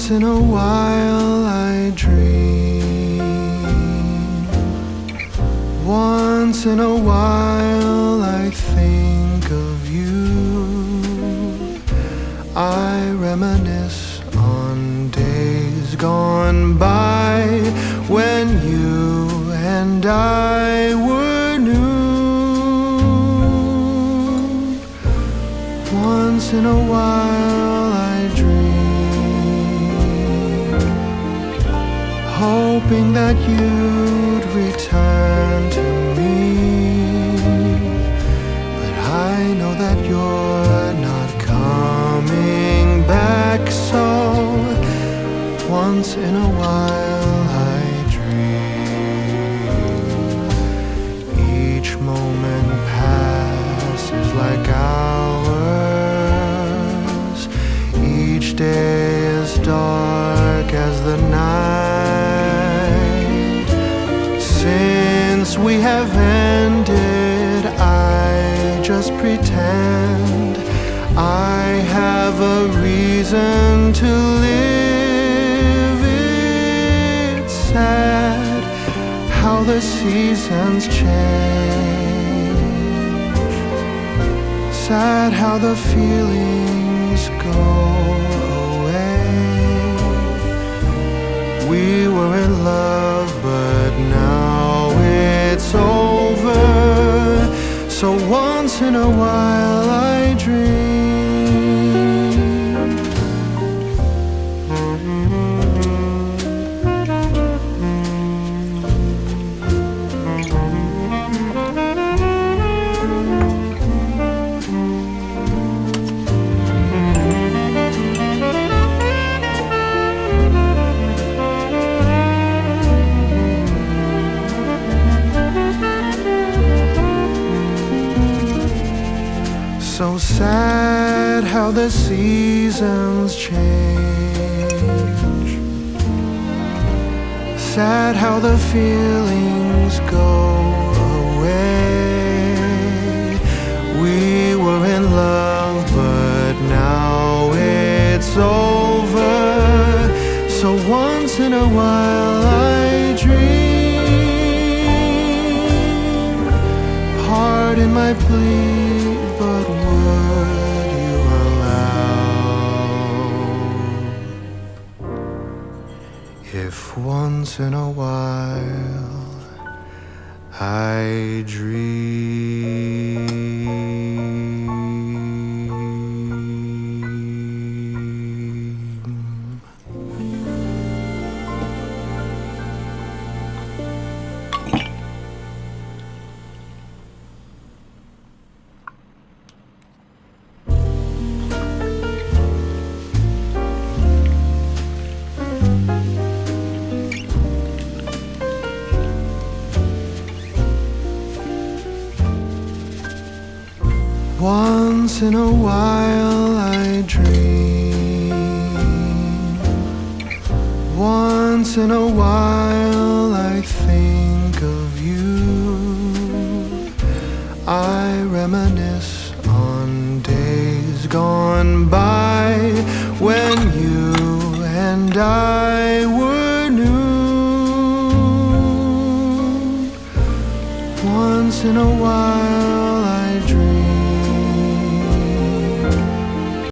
Once in a while I dream. Once in a while I think of you. I reminisce on days gone by when you and I were new. Once in a while I dream, hoping that you'd return to me. But I know that you're not coming back, so once in a while I dream. Each moment passes like hours. Each day is dark as the night. Since we have ended, I just pretend I have a reason to live. It's sad how the seasons change. Sad how the feelings go away. We were in love, but now it's over. So once in a while I dream. So sad how the seasons change. Sad how the feelings go away. We were in love, but now it's over. So once in a while I dream. Pardon my plea, but would you allow if once in a while I dream? Once in a while I dream. Once in a while I think of you. I reminisce on days gone by when you and I were new. Once in a while I dream.